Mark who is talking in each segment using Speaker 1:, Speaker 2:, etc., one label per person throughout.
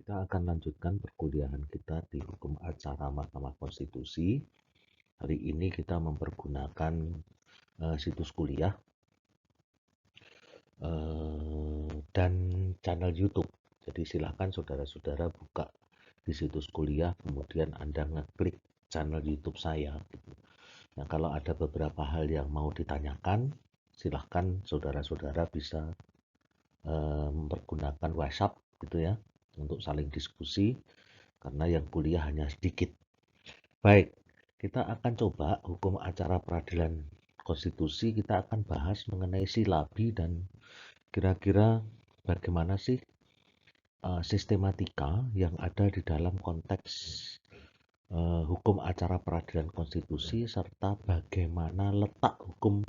Speaker 1: Kita akan lanjutkan perkuliahan kita di hukum acara Mahkamah Konstitusi. Hari ini kita mempergunakan situs kuliah dan channel YouTube. Jadi silakan saudara-saudara buka di situs kuliah, kemudian Anda ngeklik channel YouTube saya. Nah, kalau ada beberapa hal yang mau ditanyakan, silahkan saudara-saudara bisa mempergunakan WhatsApp gitu ya untuk saling diskusi karena yang kuliah hanya sedikit. Baik, kita akan coba hukum acara peradilan konstitusi, kita akan bahas mengenai silabi dan kira-kira bagaimana sih sistematika yang ada di dalam konteks hukum acara peradilan konstitusi serta bagaimana letak hukum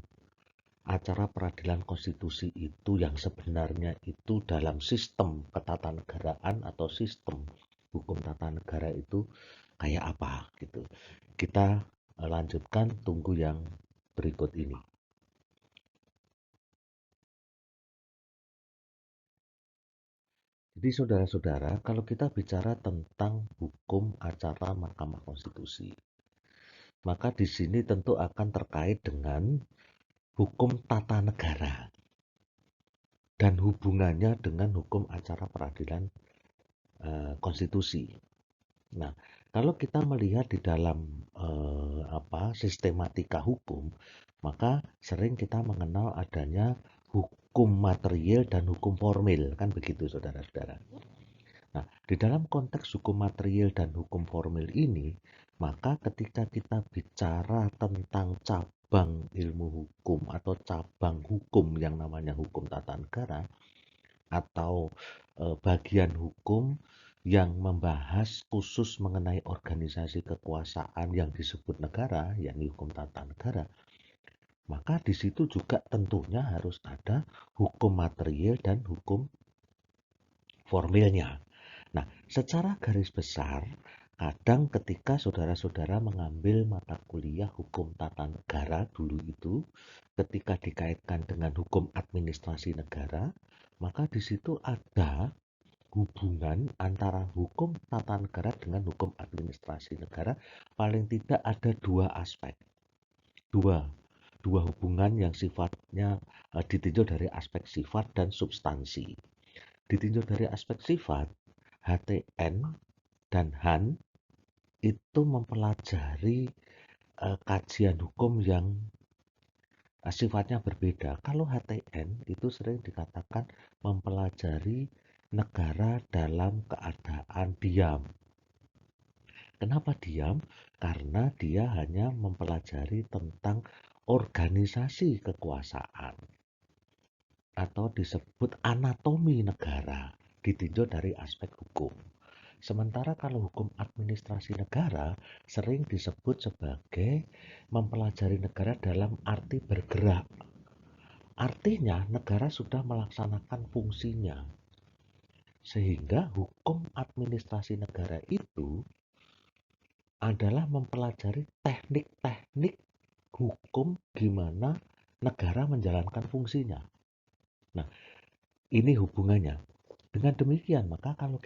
Speaker 1: acara peradilan konstitusi itu yang sebenarnya itu dalam sistem ketatanegaraan atau sistem hukum tata negara itu kayak apa gitu. Kita lanjutkan, tunggu yang berikut ini. Jadi saudara-saudara, kalau kita bicara tentang hukum acara Mahkamah Konstitusi, maka di sini tentu akan terkait dengan hukum tata negara dan hubungannya dengan hukum acara peradilan konstitusi. Nah, kalau kita melihat di dalam sistematika hukum, maka sering kita mengenal adanya hukum material dan hukum formil, kan begitu saudara-saudara. Nah, di dalam konteks hukum material dan hukum formil ini, maka ketika kita bicara tentang cabang ilmu hukum atau cabang hukum yang namanya hukum tata negara atau bagian hukum yang membahas khusus mengenai organisasi kekuasaan yang disebut negara, yakni hukum tata negara, maka di situ juga tentunya harus ada hukum material dan hukum formilnya. Nah, secara garis besar, kadang ketika saudara-saudara mengambil mata kuliah hukum tata negara dulu itu, ketika dikaitkan dengan hukum administrasi negara, maka di situ ada hubungan antara hukum tata negara dengan hukum administrasi negara. Paling tidak ada dua aspek, dua hubungan yang sifatnya ditinjau dari aspek sifat dan substansi. Ditinjau dari aspek sifat, HTN dan HAN itu mempelajari kajian hukum yang sifatnya berbeda. Kalau HTN itu sering dikatakan mempelajari negara dalam keadaan diam. Kenapa diam? Karena dia hanya mempelajari tentang organisasi kekuasaan atau disebut anatomi negara, ditinjau dari aspek hukum. Sementara kalau hukum administrasi negara sering disebut sebagai mempelajari negara dalam arti bergerak. Artinya negara sudah melaksanakan fungsinya. Sehingga hukum administrasi negara itu adalah mempelajari teknik-teknik hukum gimana negara menjalankan fungsinya. Nah, ini hubungannya. Dengan demikian, maka kalau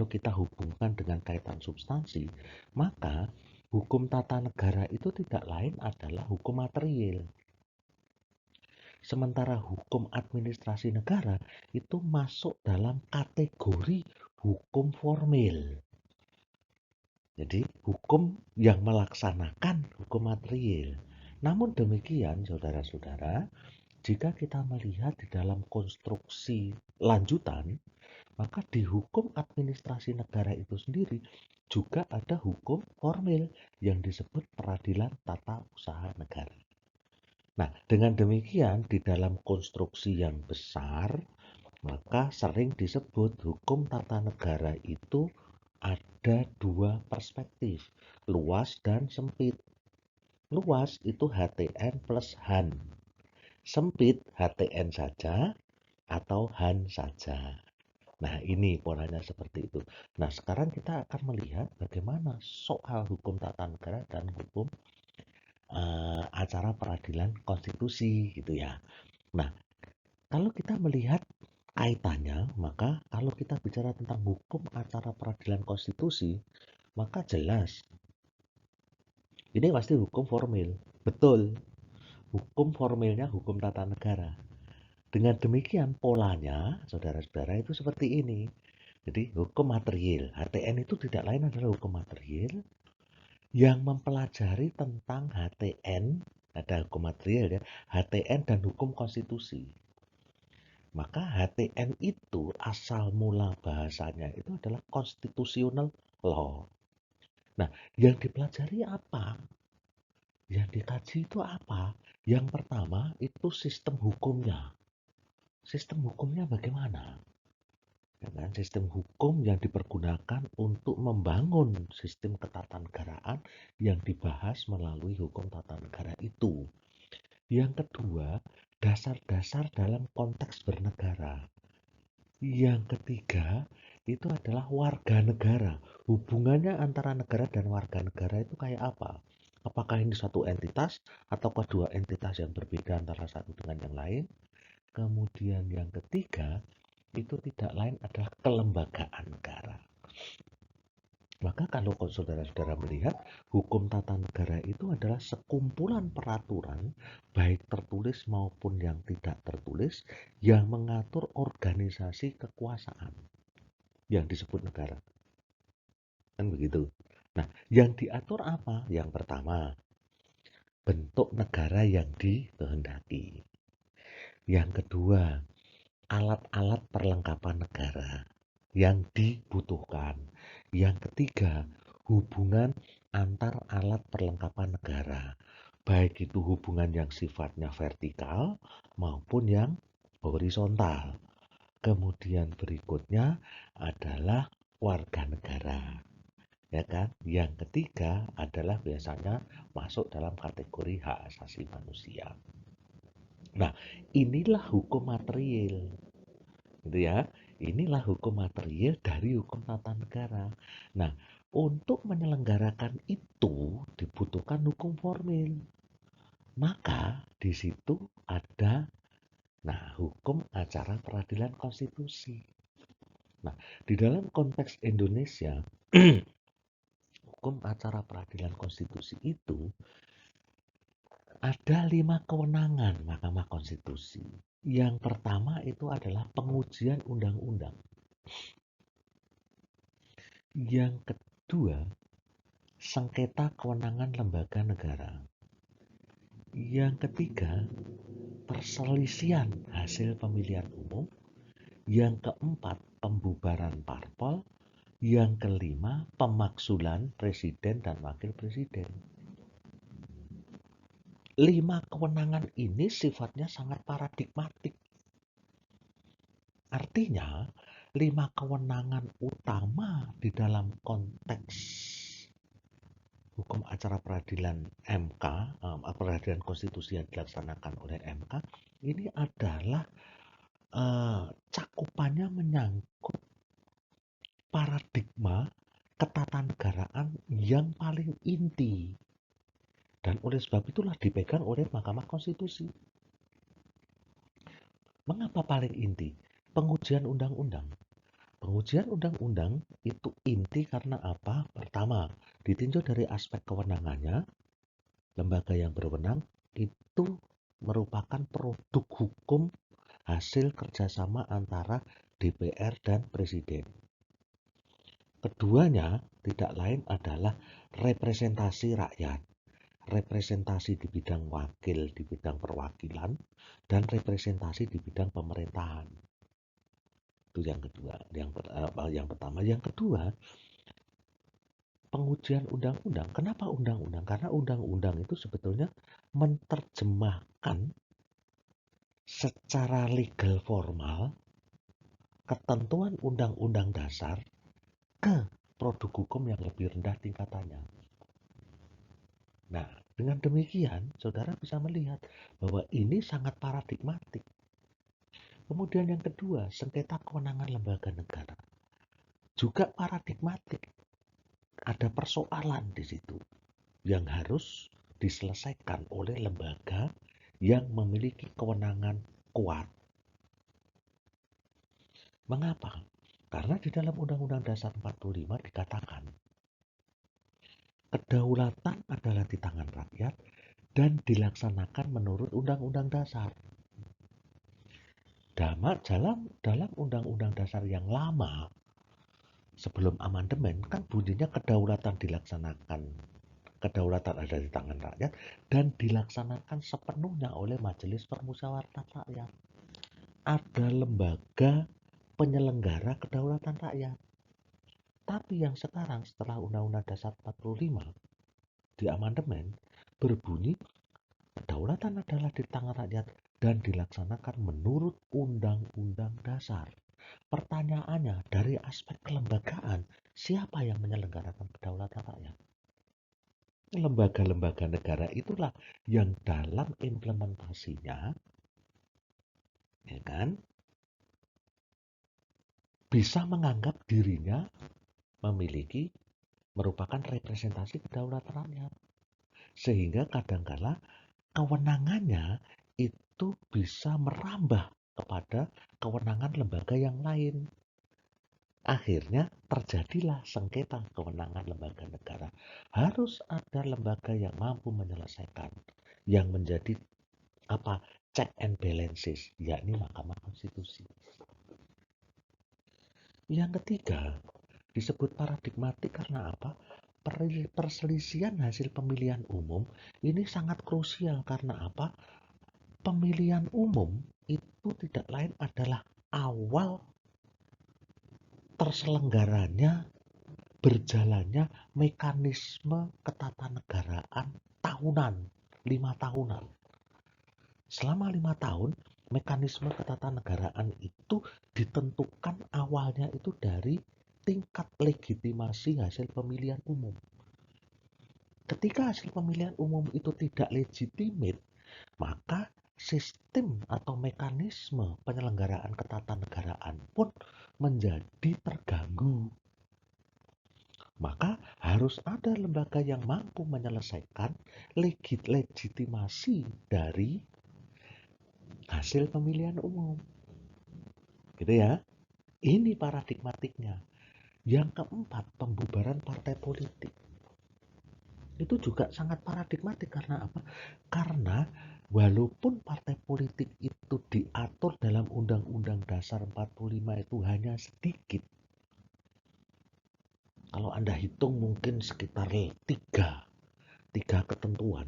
Speaker 1: kita hubungkan dengan kaitan substansi, maka hukum tata negara itu tidak lain adalah hukum material. Sementara hukum administrasi negara itu masuk dalam kategori hukum formil. Jadi hukum yang melaksanakan hukum material. Namun demikian saudara-saudara, jika kita melihat di dalam konstruksi lanjutan, maka di hukum administrasi negara itu sendiri juga ada hukum formil yang disebut peradilan tata usaha negara. Nah, dengan demikian di dalam konstruksi yang besar, maka sering disebut hukum tata negara itu ada dua perspektif, luas dan sempit. Luas itu HTN plus HAN. Sempit HTN saja atau HAN saja. Nah, ini polanya seperti itu. Nah, sekarang kita akan melihat bagaimana soal hukum tata negara dan hukum acara peradilan konstitusi gitu ya. Nah, kalau kita melihat kaitannya, maka kalau kita bicara tentang hukum acara peradilan konstitusi, maka jelas ini pasti hukum formil. Betul, hukum formilnya hukum tata negara. Dengan demikian polanya, saudara-saudara, itu seperti ini. Jadi hukum material, HTN itu tidak lain adalah hukum material yang mempelajari tentang HTN, ada hukum material ya, HTN dan hukum konstitusi. Maka HTN itu asal mula bahasanya itu adalah constitutional law. Nah, yang dipelajari apa? Yang dikaji itu apa? Yang pertama itu sistem hukumnya. Sistem hukumnya bagaimana? Dengan sistem hukum yang dipergunakan untuk membangun sistem ketatanegaraan yang dibahas melalui hukum tata negara itu. Yang kedua, dasar-dasar dalam konteks bernegara. Yang ketiga, itu adalah warga negara. Hubungannya antara negara dan warga negara itu kayak apa? Apakah ini satu entitas atau kedua entitas yang berbeda antara satu dengan yang lain? Kemudian yang ketiga, itu tidak lain adalah kelembagaan negara. Maka kalau saudara-saudara melihat hukum tata negara itu adalah sekumpulan peraturan baik tertulis maupun yang tidak tertulis yang mengatur organisasi kekuasaan yang disebut negara. Kan begitu. Nah, yang diatur apa? Yang pertama, bentuk negara yang dikehendaki. Yang kedua, alat-alat perlengkapan negara yang dibutuhkan. Yang ketiga, hubungan antar alat perlengkapan negara, baik itu hubungan yang sifatnya vertikal maupun yang horizontal. Kemudian berikutnya adalah warga negara. Ya kan? Yang ketiga adalah biasanya masuk dalam kategori hak asasi manusia. Nah, inilah hukum material. Gitu ya. Inilah hukum material dari hukum tata negara. Nah, untuk menyelenggarakan itu dibutuhkan hukum formil. Maka di situ ada hukum acara peradilan konstitusi. Nah, di dalam konteks Indonesia, hukum acara peradilan konstitusi itu ada 5 kewenangan Mahkamah Konstitusi. Yang pertama itu adalah pengujian undang-undang. Yang kedua, sengketa kewenangan lembaga negara. Yang ketiga, perselisihan hasil pemilihan umum. Yang keempat, pembubaran parpol. Yang kelima, pemakzulan presiden dan wakil presiden. 5 kewenangan ini sifatnya sangat paradigmatik. Artinya, 5 kewenangan utama di dalam konteks hukum acara peradilan MK, peradilan konstitusi yang dilaksanakan oleh MK, ini adalah cakupannya menyangkut paradigma ketatanegaraan yang paling inti. Dan oleh sebab itulah dipegang oleh Mahkamah Konstitusi. Mengapa paling inti? Pengujian undang-undang. Pengujian undang-undang itu inti karena apa? Pertama, ditinjau dari aspek kewenangannya, lembaga yang berwenang itu merupakan produk hukum hasil kerjasama antara DPR dan Presiden. Keduanya tidak lain adalah representasi rakyat, representasi di bidang wakil, di bidang perwakilan, dan representasi di bidang pemerintahan. Itu yang kedua, yang pertama. Yang kedua, pengujian undang-undang. Kenapa undang-undang? Karena undang-undang itu sebetulnya menerjemahkan secara legal formal ketentuan undang-undang dasar ke produk hukum yang lebih rendah tingkatannya. Nah, dengan demikian, saudara bisa melihat bahwa ini sangat paradigmatik. Kemudian yang kedua, sengketa kewenangan lembaga negara. Juga paradigmatik. Ada persoalan di situ yang harus diselesaikan oleh lembaga yang memiliki kewenangan kuat. Mengapa? Karena di dalam Undang-Undang Dasar 45 dikatakan kedaulatan adalah di tangan rakyat dan dilaksanakan menurut Undang-Undang Dasar. Dalam Undang-Undang Dasar yang lama sebelum amandemen kan bunyinya kedaulatan ada di tangan rakyat dan dilaksanakan sepenuhnya oleh Majelis Permusyawaratan Rakyat. Ada lembaga penyelenggara kedaulatan rakyat. Tapi yang sekarang setelah Undang-Undang Dasar 45 di amandemen berbunyi kedaulatan adalah di tangan rakyat dan dilaksanakan menurut Undang-Undang Dasar. Pertanyaannya, dari aspek kelembagaan, siapa yang menyelenggarakan kedaulatan rakyat? Lembaga-lembaga negara itulah yang dalam implementasinya, ya kan, bisa menganggap dirinya merupakan representasi kedaulatan rakyat. Sehingga kadangkala kewenangannya itu bisa merambah kepada kewenangan lembaga yang lain. Akhirnya terjadilah sengketa kewenangan lembaga negara. Harus ada lembaga yang mampu menyelesaikan, yang menjadi check and balances, yakni Mahkamah Konstitusi. Yang ketiga, disebut paradigmatik karena apa? Perselisihan hasil pemilihan umum ini sangat krusial karena apa? Pemilihan umum itu tidak lain adalah awal terselenggaranya berjalannya mekanisme ketatanegaraan tahunan, 5 tahunan. Selama 5 tahun, mekanisme ketatanegaraan itu ditentukan awalnya itu dari tingkat legitimasi hasil pemilihan umum. Ketika hasil pemilihan umum itu tidak legitimate, maka sistem atau mekanisme penyelenggaraan ketatanegaraan pun menjadi terganggu. Maka harus ada lembaga yang mampu menyelesaikan legitimasi dari hasil pemilihan umum. Gitu ya. Ini paradigmatiknya. Yang keempat, pembubaran partai politik. Itu juga sangat paradigmatik karena apa? Karena walaupun partai politik itu diatur dalam Undang-Undang Dasar 45 itu hanya sedikit. Kalau Anda hitung mungkin sekitar tiga ketentuan.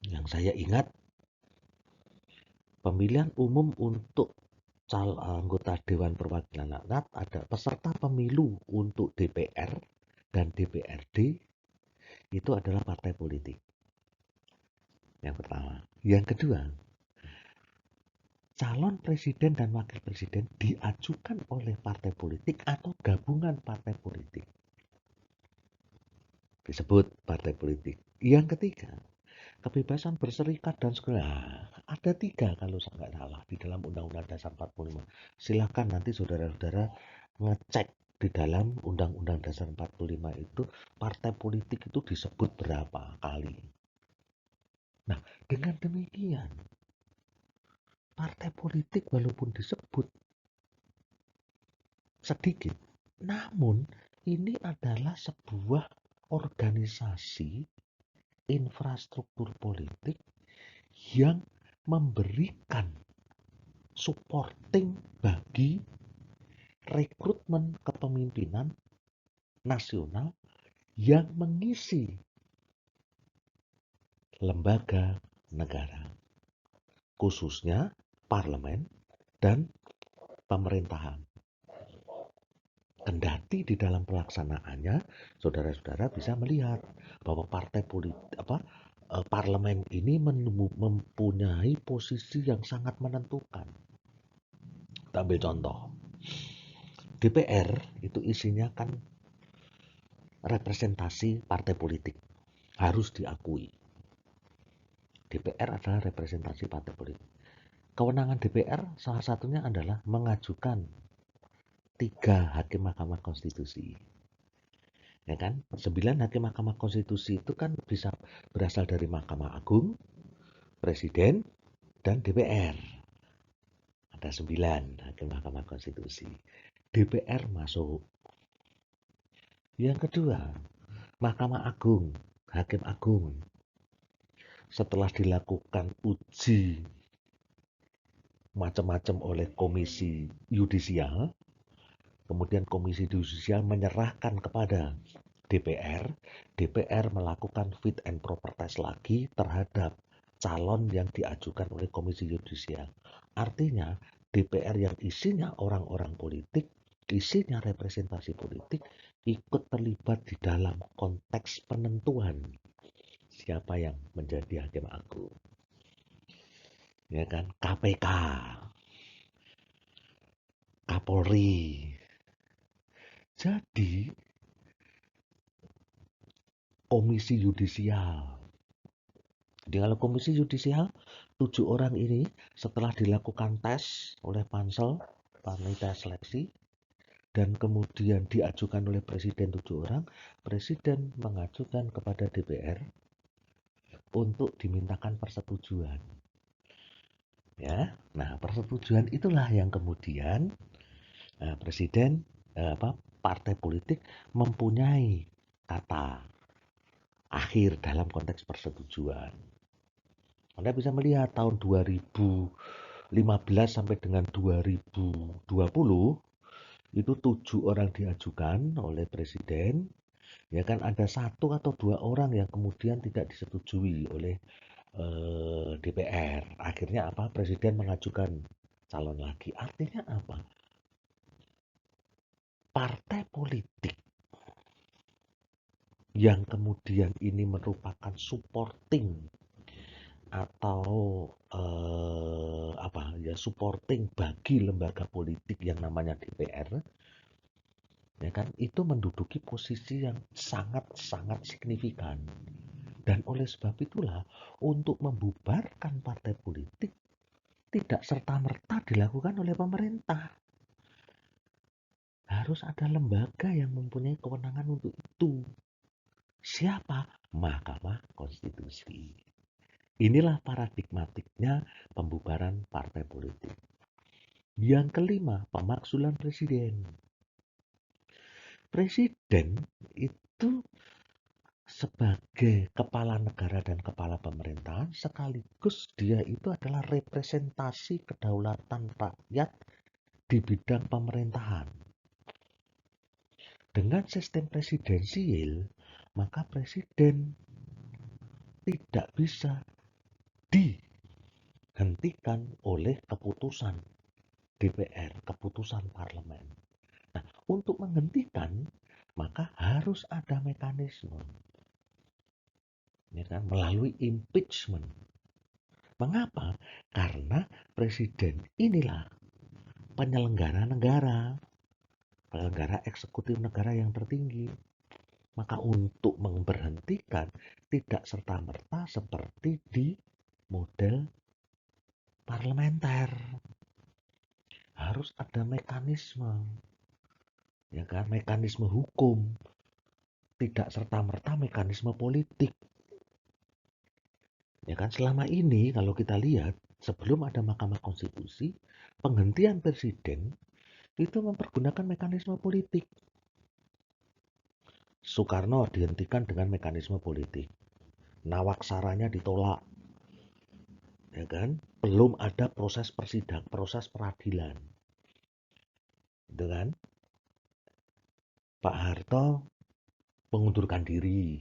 Speaker 1: Yang saya ingat, pemilihan umum untuk anggota Dewan Perwakilan Rakyat, ada peserta pemilu untuk DPR dan DPRD, itu adalah partai politik. Yang pertama. Yang kedua, calon presiden dan wakil presiden diajukan oleh partai politik atau gabungan partai politik. Disebut partai politik. Yang ketiga, kebebasan berserikat dan segala. Ada 3 kalau saya nggak salah di dalam Undang-Undang Dasar 45. Silakan nanti saudara-saudara ngecek di dalam Undang-Undang Dasar 45 itu partai politik itu disebut berapa kali. Nah, dengan demikian partai politik walaupun disebut sedikit, namun ini adalah sebuah organisasi infrastruktur politik yang memberikan supporting bagi rekrutmen kepemimpinan nasional yang mengisi lembaga negara, khususnya parlemen dan pemerintahan. Kendati di dalam pelaksanaannya, saudara-saudara bisa melihat bahwa parlemen ini mempunyai posisi yang sangat menentukan. Kita ambil contoh, DPR itu isinya kan representasi partai politik, harus diakui. DPR adalah representasi partai politik. Kewenangan DPR salah satunya adalah mengajukan 3 hakim Mahkamah Konstitusi. Ya kan? 9 hakim Mahkamah Konstitusi itu kan bisa berasal dari Mahkamah Agung, Presiden, dan DPR. Ada 9 hakim Mahkamah Konstitusi. DPR masuk. Yang kedua, Mahkamah Agung, Hakim Agung. Setelah dilakukan uji macam-macam oleh Komisi Yudisial, kemudian Komisi Yudisial menyerahkan kepada DPR, DPR melakukan fit and proper test lagi terhadap calon yang diajukan oleh Komisi Yudisial. Artinya DPR yang isinya orang-orang politik, isinya representasi politik, ikut terlibat di dalam konteks penentuan siapa yang menjadi hakim agung. Ya kan, KPK, Kapolri. Jadi Komisi Yudisial. Jadi kalau Komisi Yudisial 7 orang ini setelah dilakukan tes oleh pansel, panitia seleksi, dan kemudian diajukan oleh Presiden 7 orang, Presiden mengajukan kepada DPR untuk dimintakan persetujuan. Ya, nah persetujuan itulah yang kemudian Presiden partai politik mempunyai kata akhir dalam konteks persetujuan. Anda bisa melihat tahun 2015 sampai dengan 2020 itu 7 orang diajukan oleh Presiden, ya kan ada 1 atau 2 orang yang kemudian tidak disetujui oleh DPR. Akhirnya apa? Presiden mengajukan calon lagi. Artinya apa? Partai politik yang kemudian ini merupakan supporting atau supporting bagi lembaga politik yang namanya DPR, ya kan, itu menduduki posisi yang sangat-sangat signifikan. Dan oleh sebab itulah untuk membubarkan partai politik tidak serta-merta dilakukan oleh pemerintah. Harus ada lembaga yang mempunyai kewenangan untuk itu. Siapa? Mahkamah Konstitusi. Inilah paradigmatiknya pembubaran partai politik. Yang kelima, pemakzulan presiden. Presiden itu sebagai kepala negara dan kepala pemerintahan sekaligus dia itu adalah representasi kedaulatan rakyat di bidang pemerintahan. Dengan sistem presidensial, maka presiden tidak bisa dihentikan oleh keputusan DPR, keputusan parlemen. Nah, untuk menghentikan, maka harus ada mekanisme, ya kan, melalui impeachment. Mengapa? Karena presiden inilah penyelenggara negara, penyelenggara eksekutif negara yang tertinggi. Maka untuk memberhentikan tidak serta-merta seperti di model parlementer. Harus ada mekanisme, ya kan, mekanisme hukum, tidak serta-merta mekanisme politik. Ya kan, selama ini kalau kita lihat sebelum ada Mahkamah Konstitusi, penghentian presiden itu mempergunakan mekanisme politik. Soekarno dihentikan dengan mekanisme politik. Nawaksaranya ditolak. Ya kan? Belum ada proses proses peradilan. Gitu kan? Pak Harto mengundurkan diri.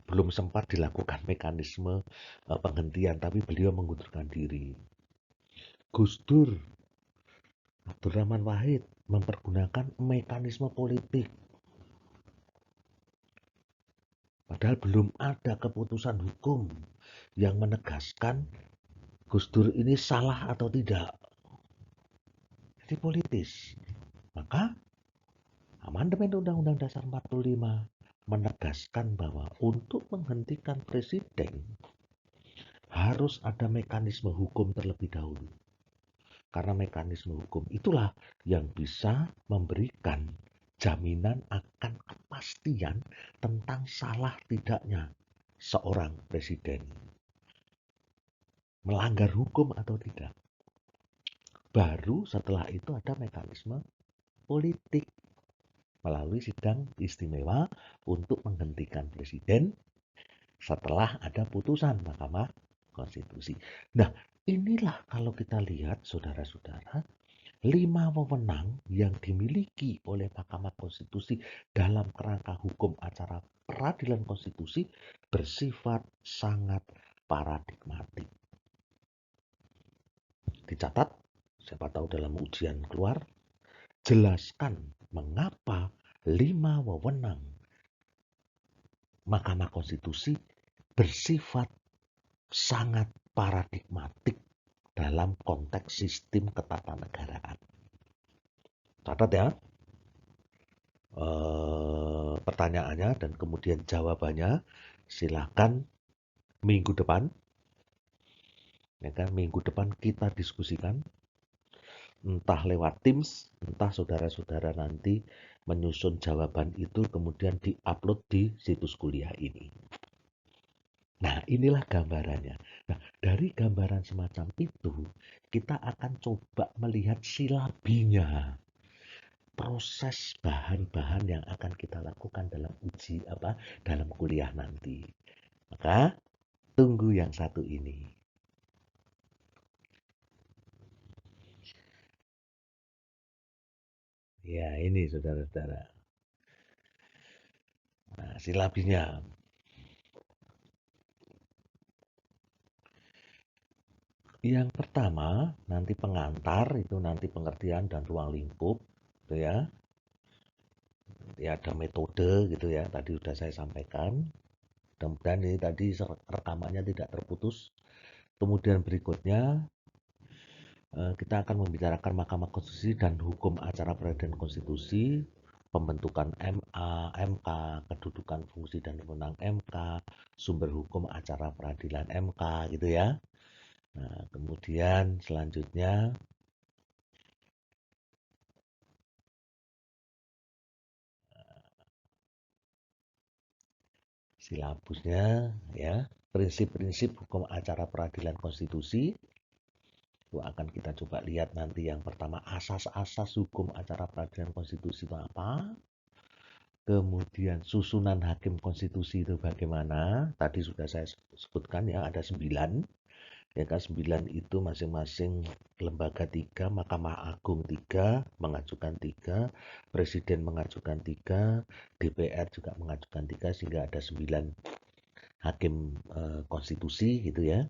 Speaker 1: Belum sempat dilakukan mekanisme penghentian, tapi beliau mengundurkan diri. Gus Dur, Abdurrahman Wahid mempergunakan mekanisme politik. Padahal belum ada keputusan hukum yang menegaskan Gus Dur ini salah atau tidak. Jadi politis. Maka amandemen Undang-Undang Dasar 45 menegaskan bahwa untuk menghentikan presiden harus ada mekanisme hukum terlebih dahulu. Karena mekanisme hukum itulah yang bisa memberikan jaminan akan kepastian tentang salah tidaknya seorang presiden. Melanggar hukum atau tidak. Baru setelah itu ada mekanisme politik melalui sidang istimewa untuk menghentikan presiden setelah ada putusan Mahkamah Konstitusi. Nah, inilah kalau kita lihat saudara-saudara, 5 wewenang yang dimiliki oleh Mahkamah Konstitusi dalam kerangka hukum acara peradilan konstitusi bersifat sangat paradigmatik. Dicatat, siapa tahu dalam ujian keluar, jelaskan mengapa 5 wewenang Mahkamah Konstitusi bersifat sangat paradigmatik dalam konteks sistem ketatanegaraan. Catat ya, pertanyaannya dan kemudian jawabannya silakan minggu depan, ya kan, minggu depan kita diskusikan, entah lewat Teams, entah saudara-saudara nanti menyusun jawaban itu kemudian diupload di situs kuliah ini. Nah, inilah gambarannya. Nah, dari gambaran semacam itu, kita akan coba melihat silabinya, proses bahan-bahan yang akan kita lakukan dalam dalam kuliah nanti. Maka, tunggu yang satu ini. Ya, ini saudara-saudara. Nah, silabinya. Yang pertama, nanti pengantar, itu nanti pengertian dan ruang lingkup, gitu ya. Ya, ada metode gitu ya, tadi sudah saya sampaikan. Mudah-mudahan ini tadi rekamannya tidak terputus. Kemudian berikutnya, kita akan membicarakan Mahkamah Konstitusi dan hukum acara peradilan konstitusi, pembentukan MA, MK, kedudukan fungsi dan wewenang MK, sumber hukum acara peradilan MK gitu ya. Nah, kemudian selanjutnya silabusnya ya, prinsip-prinsip hukum acara peradilan konstitusi. Itu akan kita coba lihat nanti yang pertama asas-asas hukum acara peradilan konstitusi itu apa. Kemudian susunan hakim konstitusi itu bagaimana? Tadi sudah saya sebutkan ya, ada 9. Ya kan, 9 itu masing-masing lembaga 3, Mahkamah Agung 3, mengajukan 3, Presiden mengajukan 3, DPR juga mengajukan 3, sehingga ada 9 hakim konstitusi gitu ya.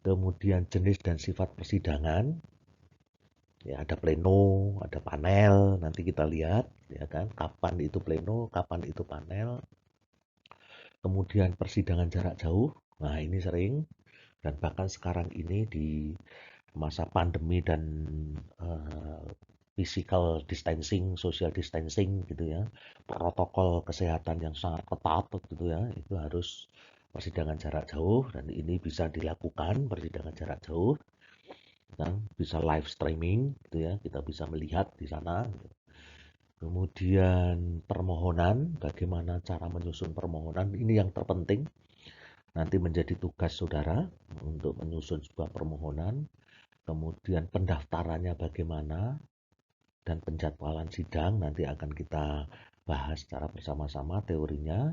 Speaker 1: Kemudian jenis dan sifat persidangan, ya ada pleno, ada panel, nanti kita lihat ya kan, kapan itu pleno, kapan itu panel. Kemudian persidangan jarak jauh, nah ini sering, dan bahkan sekarang ini di masa pandemi dan physical distancing, social distancing gitu ya, protokol kesehatan yang sangat ketat gitu ya, itu harus persidangan jarak jauh, dan ini bisa dilakukan persidangan jarak jauh kan, bisa live streaming gitu ya, kita bisa melihat di sana gitu. Kemudian permohonan, bagaimana cara menyusun permohonan, ini yang terpenting nanti menjadi tugas saudara untuk menyusun sebuah permohonan. Kemudian pendaftarannya bagaimana, dan penjadwalan sidang nanti akan kita bahas secara bersama-sama teorinya.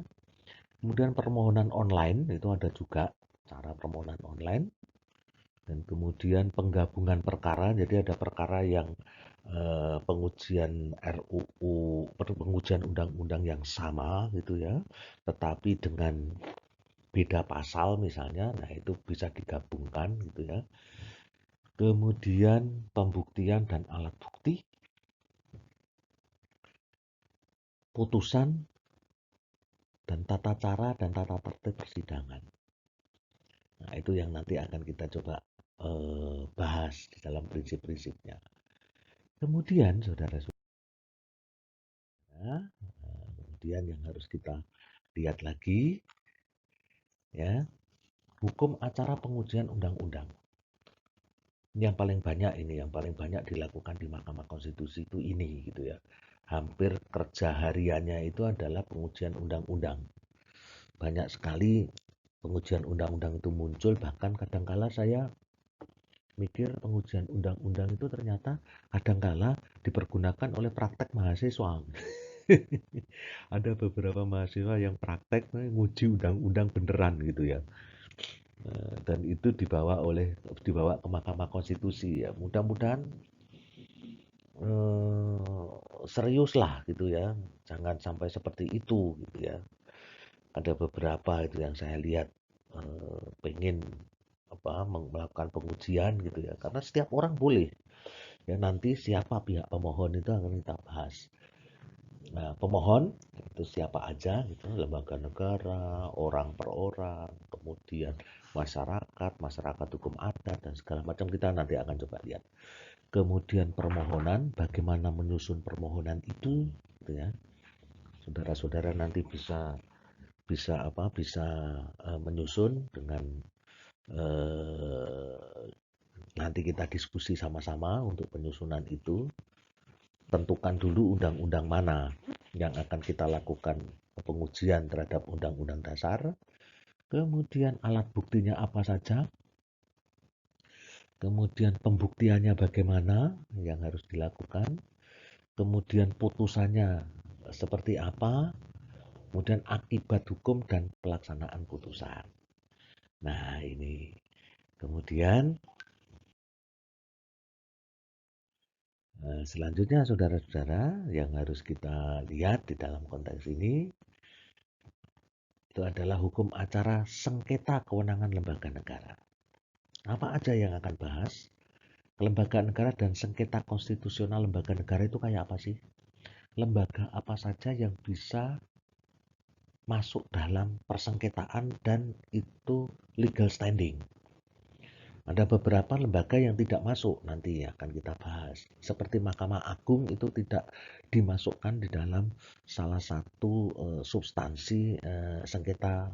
Speaker 1: Kemudian permohonan online, itu ada juga cara permohonan online. Dan kemudian penggabungan perkara, jadi ada perkara yang pengujian RUU, pengujian undang-undang yang sama gitu ya, tetapi dengan beda pasal misalnya, nah itu bisa digabungkan gitu ya. Kemudian pembuktian dan alat bukti, putusan, dan tata cara dan tata tertib persidangan. Nah, itu yang nanti akan kita coba bahas di dalam prinsip-prinsipnya. Kemudian, saudara-saudara, kemudian yang harus kita lihat lagi, ya, hukum acara pengujian undang-undang. Yang paling banyak ini, yang paling banyak dilakukan di Mahkamah Konstitusi itu ini, gitu ya. Hampir kerja hariannya itu adalah pengujian undang-undang. Banyak sekali pengujian undang-undang itu muncul, bahkan kadangkala saya mikir pengujian undang-undang itu ternyata kadangkala dipergunakan oleh praktek mahasiswa. Ada beberapa mahasiswa yang praktek nguji undang-undang beneran gitu ya. Dan itu dibawa ke Mahkamah Konstitusi ya. Mudah-mudahan serius lah gitu ya. Jangan sampai seperti itu gitu ya. Ada beberapa itu yang saya lihat pengen melakukan pengujian gitu ya. Karena setiap orang boleh ya, nanti siapa pihak pemohon itu akan kita bahas. Nah, pemohon itu siapa aja gitu, lembaga negara, orang per orang, kemudian masyarakat, masyarakat hukum adat dan segala macam kita nanti akan coba lihat. Kemudian permohonan, bagaimana menyusun permohonan itu gitu ya. Saudara-saudara nanti bisa bisa bisa menyusun dengan eh, nanti kita diskusi sama-sama untuk penyusunan itu. Tentukan dulu undang-undang mana yang akan kita lakukan pengujian terhadap undang-undang dasar, kemudian alat buktinya apa saja, kemudian pembuktiannya bagaimana yang harus dilakukan, kemudian putusannya seperti apa, kemudian akibat hukum dan pelaksanaan putusan. Nah, ini kemudian selanjutnya saudara-saudara yang harus kita lihat di dalam konteks ini itu adalah hukum acara sengketa kewenangan lembaga negara. Apa aja yang akan bahas? Kelembagaan negara dan sengketa konstitusional lembaga negara itu kayak apa sih? Lembaga apa saja yang bisa masuk dalam persengketaan dan itu legal standing. Ada beberapa lembaga yang tidak masuk, nanti akan kita bahas. Seperti Mahkamah Agung itu tidak dimasukkan di dalam salah satu substansi sengketa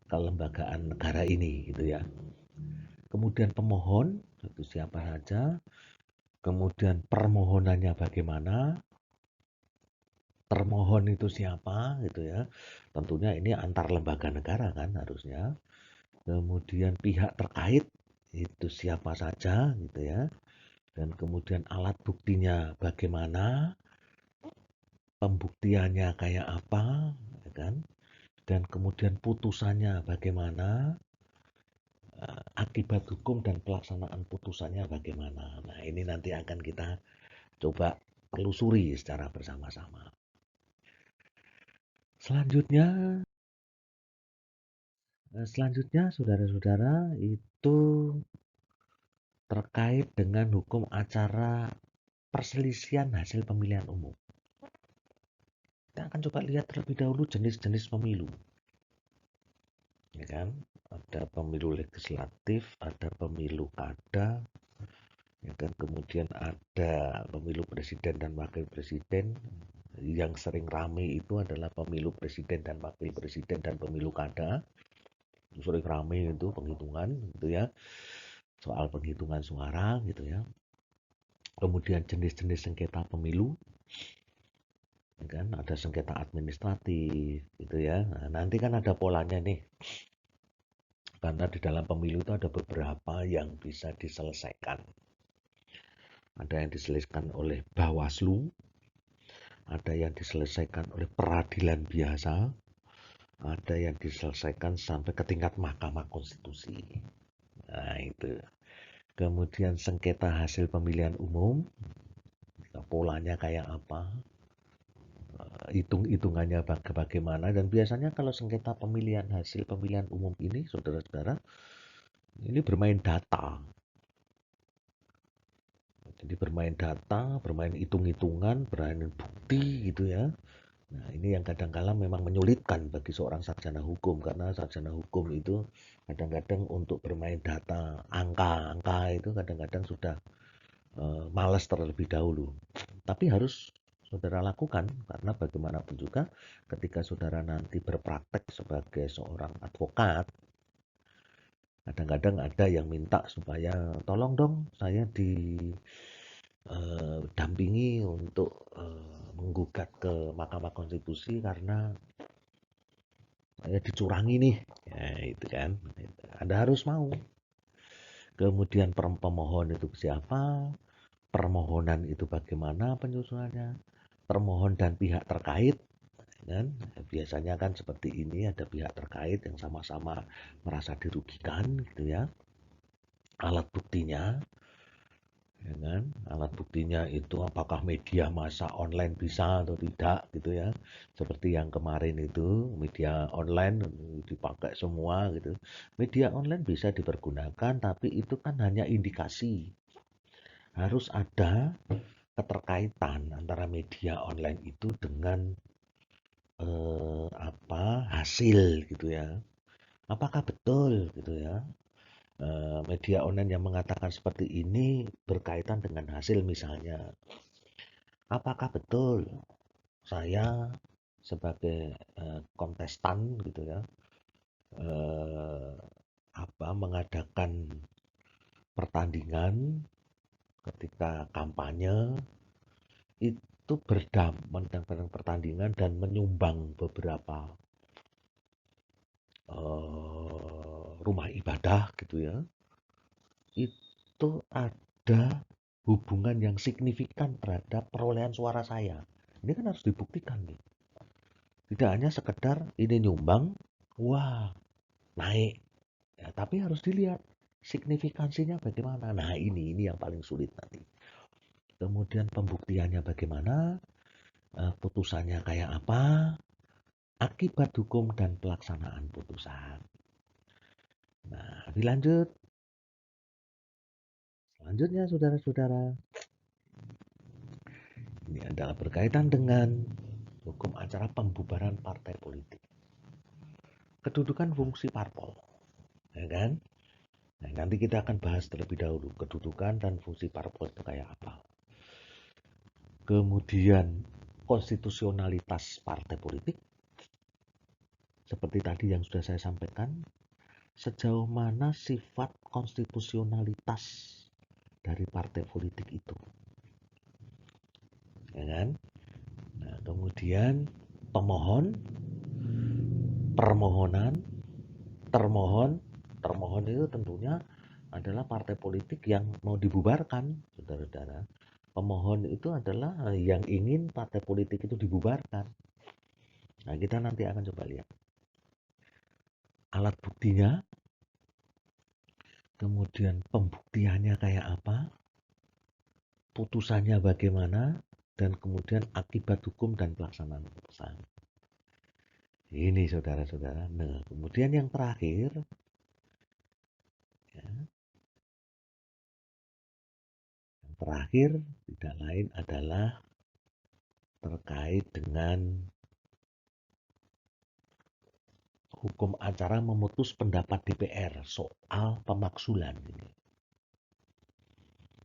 Speaker 1: kelembagaan negara ini gitu ya. Kemudian pemohon itu siapa saja, kemudian permohonannya bagaimana, termohon itu siapa gitu ya. Tentunya ini antar lembaga negara kan harusnya. Kemudian pihak terkait itu siapa saja gitu ya. Dan kemudian alat buktinya bagaimana, pembuktiannya kayak apa, ya kan? Dan kemudian putusannya bagaimana, akibat hukum dan pelaksanaan putusannya bagaimana. Nah, ini nanti akan kita coba telusuri secara bersama-sama. Selanjutnya, saudara-saudara, itu terkait dengan hukum acara perselisihan hasil pemilihan umum. Kita akan coba lihat terlebih dahulu jenis-jenis pemilu. Ya kan? Ada pemilu legislatif, ada pemilu kada, ya kan? Kemudian ada pemilu presiden dan wakil presiden. Yang sering rame itu adalah pemilu presiden dan wakil presiden dan pemilu kada. Sering rame itu penghitungan gitu ya. Soal penghitungan suara gitu ya. Kemudian jenis-jenis sengketa pemilu, ya kan? Ada sengketa administratif gitu ya. Nah, nanti kan ada polanya nih. Karena di dalam pemilu itu ada beberapa yang bisa diselesaikan. Ada yang diselesaikan oleh Bawaslu, ada yang diselesaikan oleh peradilan biasa, ada yang diselesaikan sampai ke tingkat Mahkamah Konstitusi. Nah, itu. Kemudian sengketa hasil pemilihan umum, polanya kayak apa, hitung-hitungannya bagaimana, dan biasanya kalau sengketa pemilihan hasil pemilihan umum ini, saudara-saudara, ini bermain data. Jadi bermain data, bermain hitung-hitungan, bermain bukti gitu ya. Nah, ini yang kadang-kala memang menyulitkan bagi seorang sarjana hukum, karena sarjana hukum itu kadang-kadang untuk bermain data, angka-angka itu kadang-kadang sudah malas terlebih dahulu. Tapi harus saudara lakukan, karena bagaimanapun juga ketika saudara nanti berpraktek sebagai seorang advokat, kadang-kadang ada yang minta supaya tolong dong saya didampingi untuk menggugat ke Mahkamah Konstitusi karena saya dicurangi nih, ya itu kan. Anda harus mau. kemudian pemohon itu siapa, permohonan itu bagaimana penyusunannya, permohon dan pihak terkait, kan? Biasanya kan seperti ini, ada pihak terkait yang sama-sama merasa dirugikan, gitu ya. Alat buktinya, ya kan? Alat buktinya itu apakah media massa online bisa atau tidak, gitu ya. Seperti yang kemarin itu, media online dipakai semua, gitu. Media online bisa dipergunakan, tapi itu kan hanya indikasi. Harus ada keterkaitan antara media online itu dengan hasil, gitu ya. Apakah betul, gitu ya, media online yang mengatakan seperti ini berkaitan dengan hasil, misalnya apakah betul saya sebagai kontestan, gitu ya, eh, mengadakan pertandingan ketika kampanye itu mengadakan pertandingan dan menyumbang beberapa rumah ibadah, gitu ya, itu ada hubungan yang signifikan terhadap perolehan suara saya. Ini kan harus dibuktikan nih. Tidak hanya sekedar ini nyumbang, wah naik, ya, tapi harus dilihat signifikansinya bagaimana. Nah ini yang paling sulit nanti. Kemudian pembuktiannya bagaimana, putusannya kayak apa, akibat hukum dan pelaksanaan putusan. Nah, dilanjut. Selanjutnya, saudara-saudara, ini adalah berkaitan dengan hukum acara pembubaran partai politik. Kedudukan fungsi parpol, ya kan? Nah, nanti kita akan bahas terlebih dahulu kedudukan dan fungsi parpol itu kayak apa. Kemudian konstitusionalitas partai politik, seperti tadi yang sudah saya sampaikan, sejauh mana sifat konstitusionalitas dari partai politik itu, ya kan? Nah, kemudian pemohon, permohonan, termohon, termohon itu tentunya adalah partai politik yang mau dibubarkan, saudara-saudara. Pemohon itu adalah yang ingin partai politik itu dibubarkan. Nah, kita nanti akan coba lihat alat buktinya, kemudian pembuktiannya kayak apa, putusannya bagaimana, dan kemudian akibat hukum dan pelaksanaan putusan. Ini saudara-saudara. Nah, kemudian yang terakhir, ya, yang terakhir tidak lain adalah terkait dengan hukum acara memutus pendapat DPR soal pemaksulan.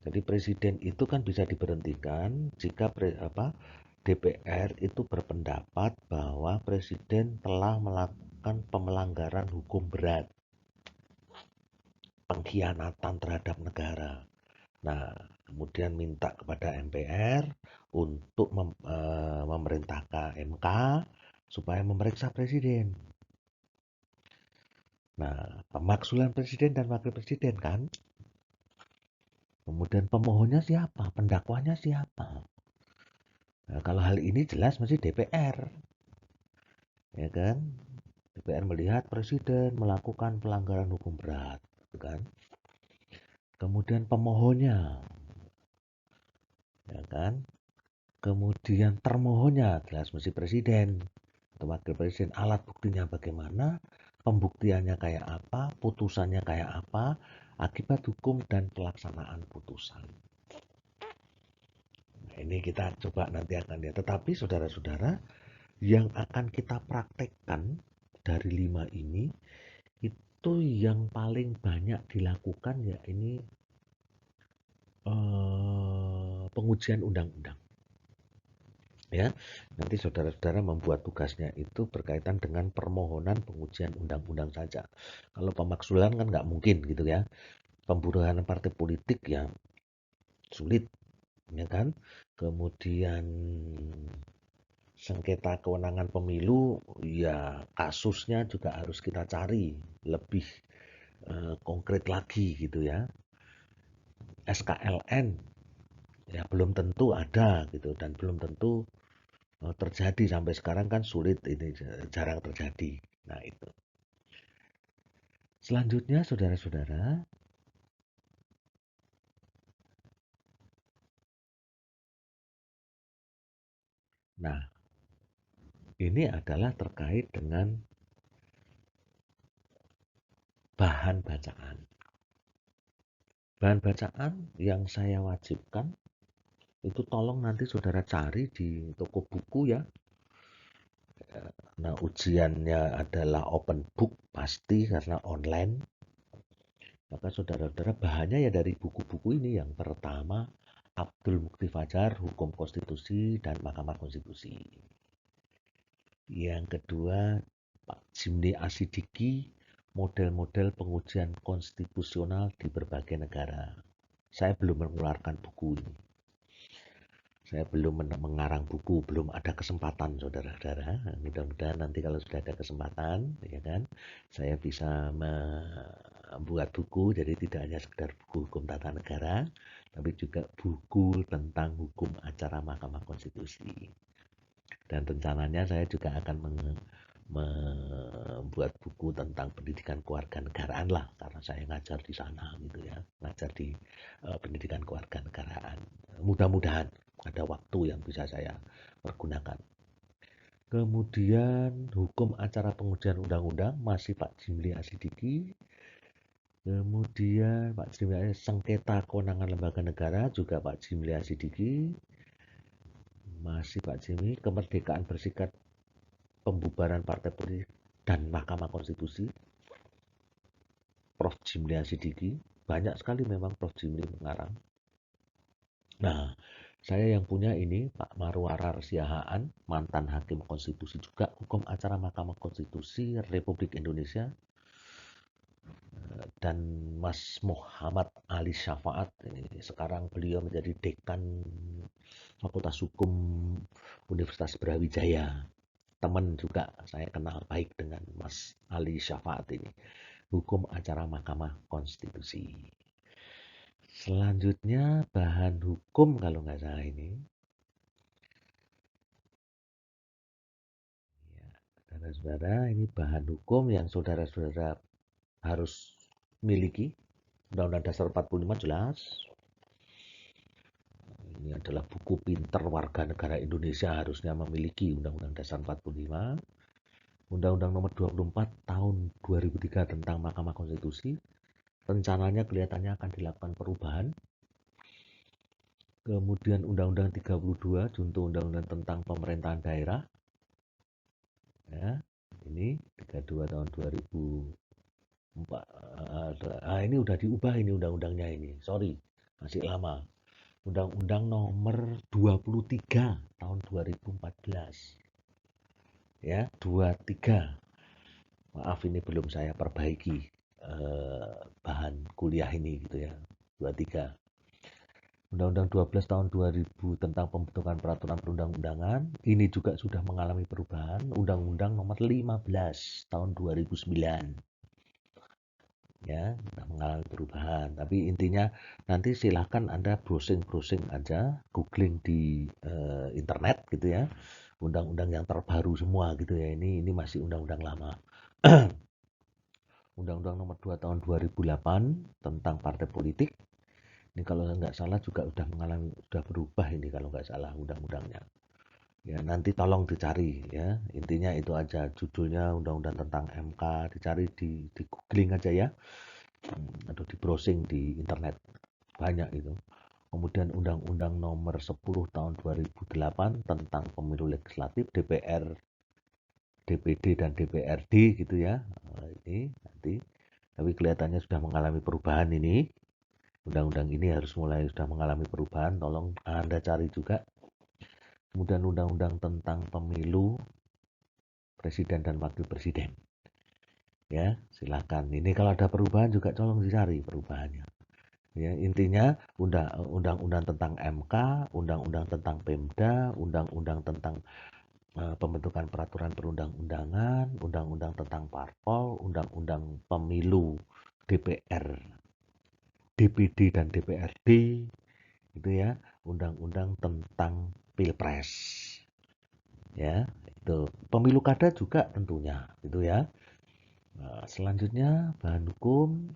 Speaker 1: Jadi presiden itu kan bisa diberhentikan jika DPR itu berpendapat bahwa presiden telah melakukan pelanggaran hukum berat, pengkhianatan terhadap negara. Nah, kemudian minta kepada MPR untuk memerintahkan MK supaya memeriksa presiden. Nah, pemaksulan presiden dan wakil presiden kan. Kemudian pemohonnya siapa? Pendakwanya siapa? Nah, kalau hal ini jelas masih DPR. Ya kan? DPR melihat presiden melakukan pelanggaran hukum berat, gitu kan? Kemudian pemohonnya, ya kan? Kemudian termohonnya jelas mesti presiden atau wakil presiden. Alat buktinya bagaimana? Pembuktiannya kayak apa? Putusannya kayak apa? Akibat hukum dan pelaksanaan putusan. Nah, ini kita coba nanti akan lihat. Tetapi saudara-saudara, yang akan kita praktekkan dari 5 ini itu yang paling banyak dilakukan ya ini pengujian undang-undang. Ya, nanti saudara-saudara membuat tugasnya itu berkaitan dengan permohonan pengujian undang-undang saja. Kalau pemaksulan kan nggak mungkin gitu ya. Pembubaran partai politik ya sulit, ya kan. Kemudian sengketa kewenangan pemilu ya kasusnya juga harus kita cari lebih konkret lagi gitu ya. SKLN ya belum tentu ada gitu dan belum tentu terjadi sampai sekarang kan sulit ini jarang terjadi. Nah itu. Selanjutnya saudara-saudara, nah ini adalah terkait dengan bahan bacaan. Bahan bacaan yang saya wajibkan itu tolong nanti saudara cari di toko buku ya. Nah, ujiannya adalah open book pasti karena online. Maka saudara-saudara bahannya ya dari buku-buku ini. Yang pertama, Abdul Mukti Fajar, Hukum Konstitusi dan Mahkamah Konstitusi. Yang kedua, Pak Jimli Asidiki, model-model pengujian konstitusional di berbagai negara. Saya belum mengeluarkan buku ini. Saya belum mengarang buku, belum ada kesempatan saudara-saudara. Mudah-mudahan nanti kalau sudah ada kesempatan, ya kan, saya bisa membuat buku. Jadi tidak hanya sekedar buku hukum tata negara, tapi juga buku tentang hukum acara Mahkamah Konstitusi. Dan rencananya saya juga akan membuat buku tentang pendidikan kewarganegaraan lah, karena saya ngajar di sana gitu ya, ngajar di pendidikan kewarganegaraan. Mudah-mudahan ada waktu yang bisa saya pergunakan. Kemudian hukum acara pengujian undang-undang masih Pak Jimli Asidiki. Kemudian Pak Jimli sengketa kewenangan lembaga negara juga Pak Jimli Asidiki. Masih Pak Jimli kemerdekaan bersikap pembubaran partai politik dan Mahkamah Konstitusi, Prof. Jimli Asidiki. Banyak sekali memang Prof. Jimli mengarang. Nah, saya yang punya ini Pak Marwara Siahaan, mantan Hakim Konstitusi juga, hukum acara Mahkamah Konstitusi Republik Indonesia, dan Mas Muhammad Ali Syafaat. Ini sekarang beliau menjadi dekan Fakultas Hukum Universitas Brawijaya. Teman juga saya kenal baik dengan Mas Ali Syafaat ini. Hukum acara Mahkamah Konstitusi. Selanjutnya bahan hukum kalau nggak salah ini. Ya, saudara-saudara, ini bahan hukum yang saudara-saudara harus miliki. Undang-Undang Dasar 45 jelas. Ini adalah buku pinter warga negara Indonesia harusnya memiliki Undang-Undang Dasar 45. Undang-Undang Nomor 24 Tahun 2003 tentang Mahkamah Konstitusi. Rencananya kelihatannya akan dilakukan perubahan. Kemudian Undang-Undang 32 junto Undang-Undang tentang pemerintahan daerah. Ya, ini 32 tahun 2004. Ini udah diubah ini undang-undangnya ini. Sorry, masih lama. Undang-Undang nomor 23 tahun 2014. Ya, 23. Maaf ini belum saya perbaiki bahan kuliah ini gitu ya. 23. Undang-Undang 12 tahun 2000 tentang pembentukan peraturan perundang-undangan ini juga sudah mengalami perubahan. Undang-Undang nomor 15 tahun 2009 ya sudah mengalami perubahan. Tapi intinya nanti silahkan Anda browsing-browsing aja, googling di internet gitu ya. Undang-undang yang terbaru semua gitu ya. Ini masih undang-undang lama. Undang-Undang nomor 2 tahun 2008 tentang partai politik. Ini kalau nggak salah juga sudah berubah ini kalau nggak salah undang-undangnya. Ya nanti tolong dicari ya. Intinya itu aja judulnya Undang-Undang tentang MK, dicari di googling aja ya. Atau di browsing di internet. Banyak itu. Kemudian Undang-Undang nomor 10 tahun 2008 tentang pemilu legislatif DPR, DPD dan DPRD gitu ya. Ini nanti tapi kelihatannya sudah mengalami perubahan ini. Undang-undang ini harus mulai sudah mengalami perubahan, tolong Anda cari juga. Kemudian undang-undang tentang pemilu presiden dan wakil presiden. Ya, silakan. Ini kalau ada perubahan juga tolong dicari perubahannya. Ya, intinya undang-undang tentang MK, undang-undang tentang Pemda, undang-undang tentang pembentukan peraturan perundang-undangan, undang-undang tentang parpol, undang-undang pemilu DPR, DPD dan DPRD, gitu ya, undang-undang tentang pilpres, ya, itu pemilu kada juga tentunya, gitu ya. Nah, selanjutnya bahan hukum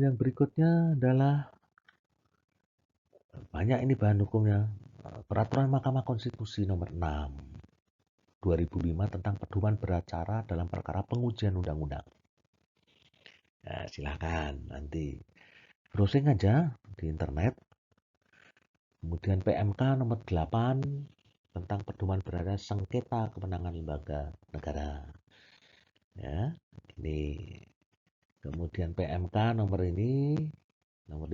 Speaker 1: yang berikutnya adalah banyak ini bahan hukumnya. Peraturan Mahkamah Konstitusi nomor 6 2005 tentang pedoman beracara dalam perkara pengujian undang-undang. Nah, silakan nanti browsing aja di internet. Kemudian PMK nomor 8 tentang pedoman beracara sengketa kewenangan lembaga negara. Ya, ini. Kemudian PMK nomor 15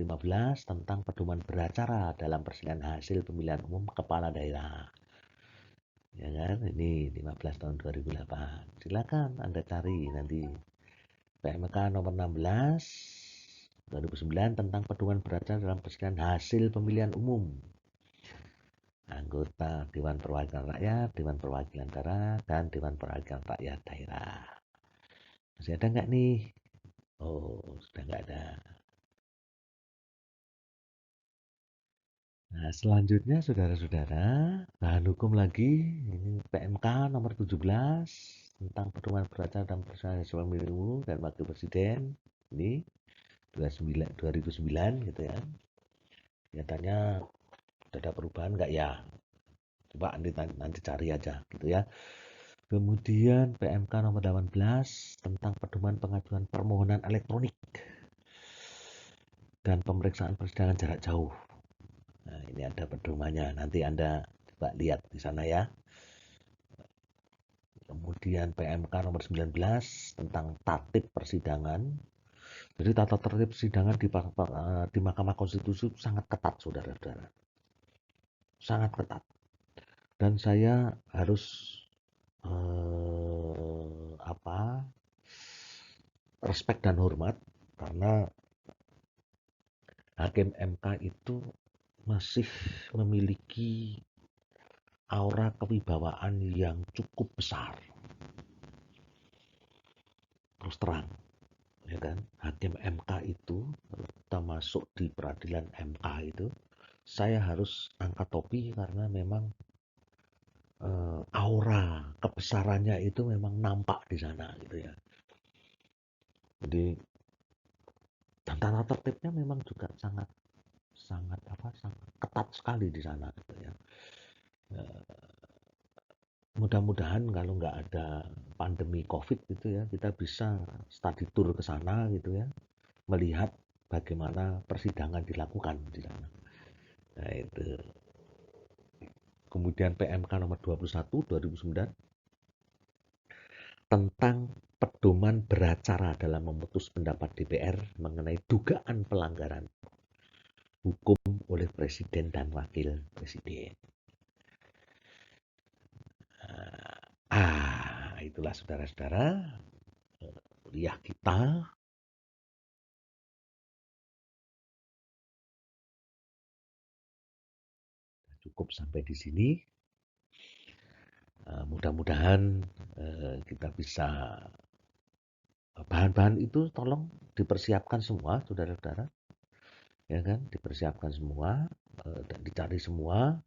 Speaker 1: tentang pedoman beracara dalam perselisihan hasil pemilihan umum kepala daerah. Ya kan? Ini 15 tahun 2008. Silakan Anda cari nanti PMK nomor 16 2009 tentang pedoman beracara dalam perselisihan hasil pemilihan umum anggota Dewan Perwakilan Rakyat, Dewan Perwakilan Daerah, dan Dewan Perwakilan Rakyat Daerah. Masih ada nggak nih? Oh, sudah nggak ada. Nah, selanjutnya saudara-saudara, bahan hukum lagi ini PMK nomor 17 tentang pedoman beracara dan perselisihan hasil pemilihan umum dan wakil presiden. Ini 2009 gitu ya. Kelihatannya ada perubahan nggak ya? Coba nanti cari aja gitu ya. Kemudian PMK nomor 18 tentang pedoman pengajuan permohonan elektronik dan pemeriksaan persidangan jarak jauh. Nah, ini ada pedomannya. Nanti Anda coba lihat di sana ya. Kemudian PMK nomor 19 tentang tatip persidangan. Jadi tata tertib persidangan di Mahkamah Konstitusi sangat ketat, saudara-saudara. Sangat ketat. Dan saya harus respect dan hormat karena hakim MK itu masih memiliki aura kewibawaan yang cukup besar. Terus terang, ya kan? Hakim MK itu, kalau kita masuk di peradilan MK itu, saya harus angkat topi karena memang aura kebesarannya itu memang nampak di sana gitu ya. Jadi dan tata tertibnya memang juga sangat sangat ketat sekali di sana gitu ya. Mudah-mudahan kalau nggak ada pandemi COVID gitu ya, kita bisa study tour ke sana gitu ya, melihat bagaimana persidangan dilakukan di sana. Nah, itu. Kemudian PMK nomor 21 2009 tentang pedoman beracara dalam memutus pendapat DPR mengenai dugaan pelanggaran hukum oleh presiden dan wakil presiden. Itulah saudara-saudara kuliah kita. Cukup sampai di sini. Mudah-mudahan kita bisa bahan-bahan itu tolong dipersiapkan semua, saudara-saudara, ya kan? Dipersiapkan semua dan dicari semua.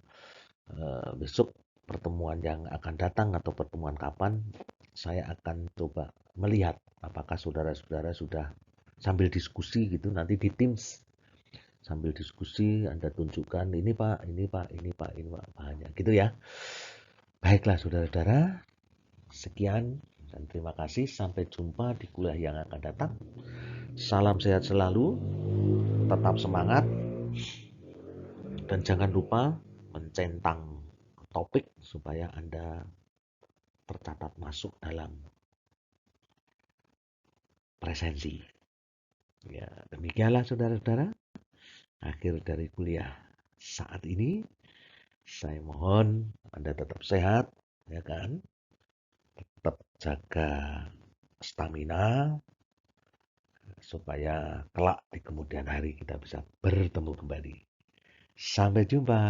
Speaker 1: Besok pertemuan yang akan datang atau pertemuan kapan, saya akan coba melihat apakah saudara-saudara sudah sambil diskusi gitu nanti di Teams. Sambil diskusi Anda tunjukkan ini Pak, ini Pak, ini Pak, ini Pak, bahannya gitu ya. Baiklah saudara-saudara, sekian dan terima kasih. Sampai jumpa di kuliah yang akan datang. Salam sehat selalu, tetap semangat, dan jangan lupa mencentang topik supaya Anda tercatat masuk dalam presensi. Ya, demikianlah saudara-saudara, akhir dari kuliah saat ini. Saya mohon Anda tetap sehat, ya kan? Tetap jaga stamina supaya kelak di kemudian hari kita bisa bertemu kembali. Sampai jumpa.